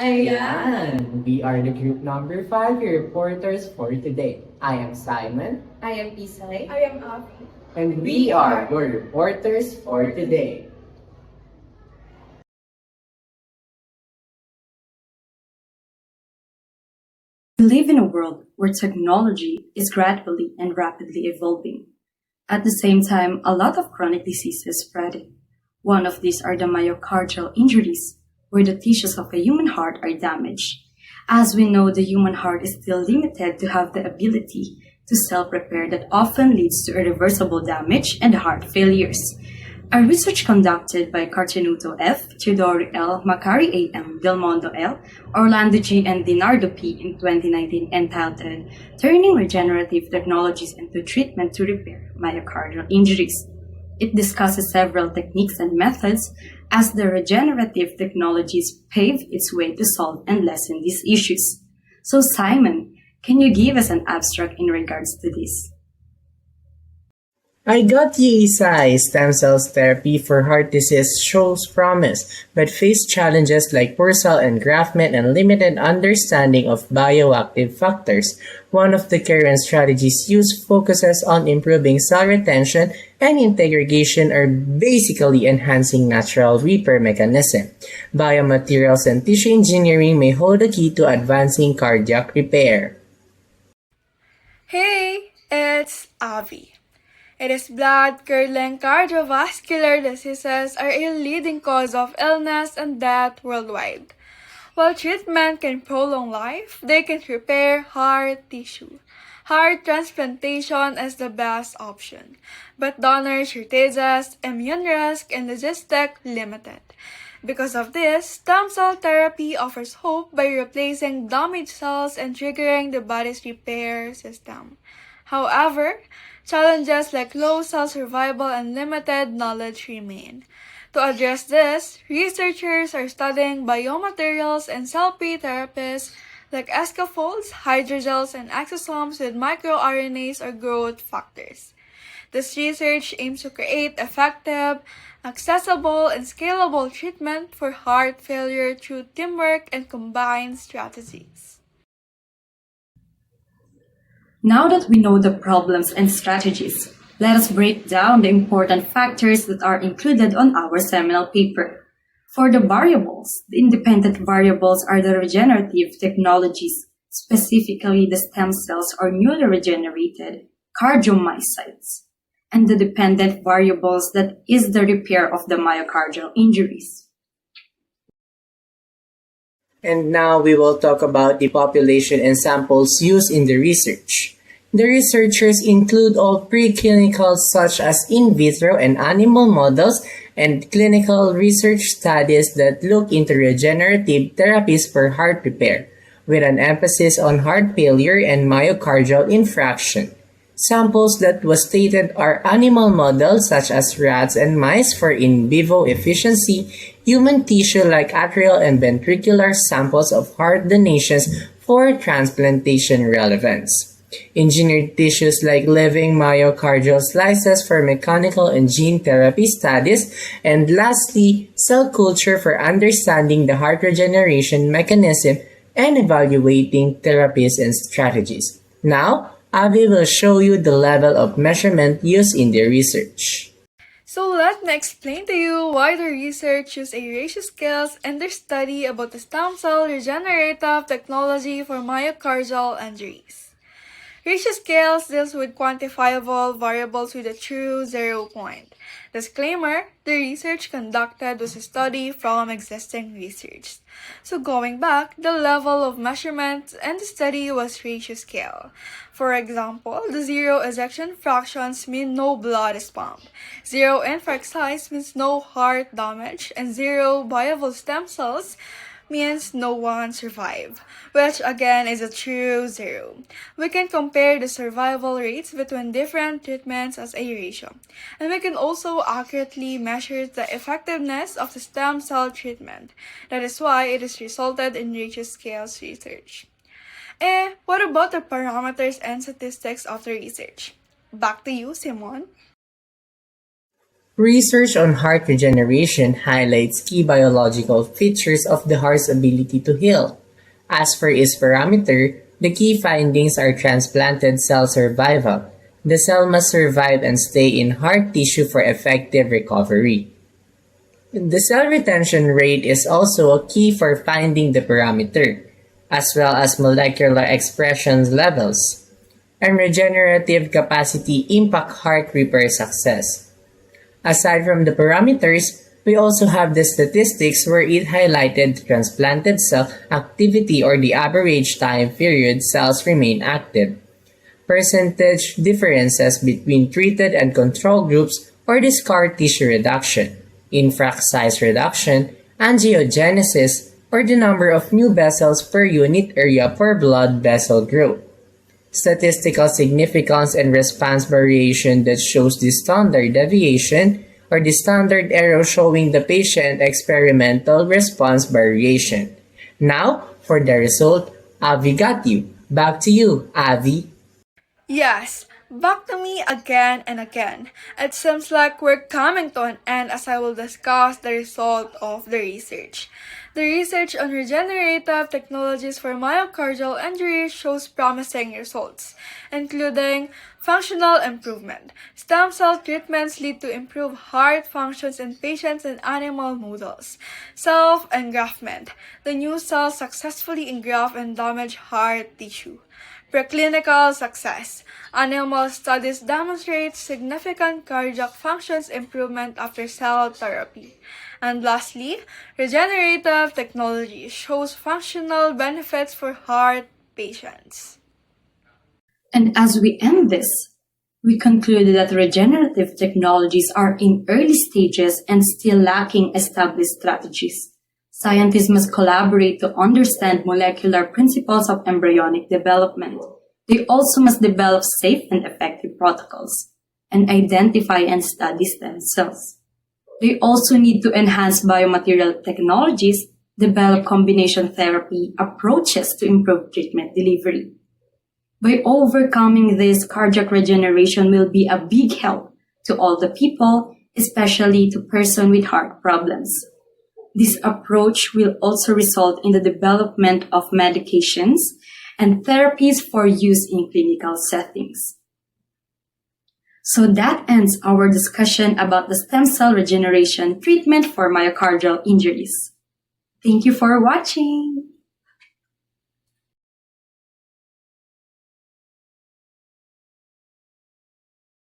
Ayan! We are the group number 5, your reporters for today. I am Simon. I am Isay. I am Avi. And we are your reporters for today. We live in a world where technology is gradually and rapidly evolving. At the same time, a lot of chronic diseases spreading. One of these are the myocardial injuries, where the tissues of a human heart are damaged. As we know, the human heart is still limited to have the ability to self-repair that often leads to irreversible damage and heart failures. A research conducted by Cartenuto F., Teodoro L., Macari A. M., Del Mondo L., Orlando G., and Dinardo P. in 2019 entitled Turning Regenerative Technologies into Treatment to Repair Myocardial Injuries. It discusses several techniques and methods as the regenerative technologies pave its way to solve and lessen these issues. So Simon, can you give us an abstract in regards to this? I got you, Isai. Stem cells therapy for heart disease shows promise, but face challenges like poor cell engraftment and limited understanding of bioactive factors. One of the current strategies used focuses on improving cell retention and integration, or basically enhancing natural repair mechanism. Biomaterials and tissue engineering may hold the key to advancing cardiac repair. Hey, it's Avi. It is blood-curdling cardiovascular diseases are a leading cause of illness and death worldwide. While treatment can prolong life, they can repair heart tissue. Heart transplantation is the best option, but donor shortages, immune risk, and logistic limited. Because of this, stem cell therapy offers hope by replacing damaged cells and triggering the body's repair system. However, challenges like low cell survival and limited knowledge remain. To address this, researchers are studying biomaterials and cell-free therapies like scaffolds, hydrogels, and exosomes with microRNAs or growth factors. This research aims to create effective, accessible, and scalable treatment for heart failure through teamwork and combined strategies. Now that we know the problems and strategies, let us break down the important factors that are included on our seminal paper. For the variables, the independent variables are the regenerative technologies, specifically the stem cells or newly regenerated cardiomyocytes, and the dependent variables that is the repair of the myocardial injuries. And now we will talk about the population and samples used in the research. The researchers include all preclinical such as in vitro and animal models and clinical research studies that look into regenerative therapies for heart repair, with an emphasis on heart failure and myocardial infarction. Samples that was stated are animal models such as rats and mice for in vivo efficiency, human tissue like atrial and ventricular samples of heart donations for transplantation relevance. Engineered tissues like living myocardial slices for mechanical and gene therapy studies, and lastly, cell culture for understanding the heart regeneration mechanism and evaluating therapies and strategies. Now, Avi will show you the level of measurement used in the research. So let me explain to you why the research used a ratio scales in their study about the stem cell regenerative technology for myocardial injuries. Ratio scales deals with quantifiable variables with a true 0 point. Disclaimer, the research conducted was a study from existing research. So going back, the level of measurement in the study was ratio scale. For example, the 0 ejection fractions mean no blood is pumped, 0 infarct size means no heart damage, and 0 viable stem cells means no one survived, which again is a true 0. We can compare the survival rates between different treatments as a ratio, and we can also accurately measure the effectiveness of the stem cell treatment. That is why it has resulted in ratio scales research. What about the parameters and statistics of the research? Back to you, Simon. Research on heart regeneration highlights key biological features of the heart's ability to heal. As for its parameter, the key findings are transplanted cell survival. The cell must survive and stay in heart tissue for effective recovery. The cell retention rate is also a key for finding the parameter, as well as molecular expression levels, and regenerative capacity impact heart repair success. Aside from the parameters, we also have the statistics where it highlighted the transplanted cell activity or the average time period cells remain active, percentage differences between treated and control groups or the scar tissue reduction, infract size reduction, angiogenesis, or the number of new vessels per unit area per blood vessel growth. Statistical significance and response variation that shows the standard deviation or the standard error showing the patient experimental response variation. Now, for the result, Avi got you. Back to you, Avi. Yes, back to me again and again. It seems like we're coming to an end as I will discuss the result of the research. The research on regenerative technologies for myocardial injury shows promising results, including functional improvement. Stem cell treatments lead to improved heart functions in patients in animal models. Self-engraftment. The new cells successfully engraft and damage heart tissue. Preclinical success. Animal studies demonstrate significant cardiac functions improvement after cell therapy. And lastly, regenerative technology shows functional benefits for heart patients. And as we end this, we conclude that regenerative technologies are in early stages and still lacking established strategies. Scientists must collaborate to understand molecular principles of embryonic development. They also must develop safe and effective protocols and identify and study stem cells. They also need to enhance biomaterial technologies, develop combination therapy approaches to improve treatment delivery. By overcoming this, cardiac regeneration will be a big help to all the people, especially to persons with heart problems. This approach will also result in the development of medications and therapies for use in clinical settings. So that ends our discussion about the stem cell regeneration treatment for myocardial injuries. Thank you for watching.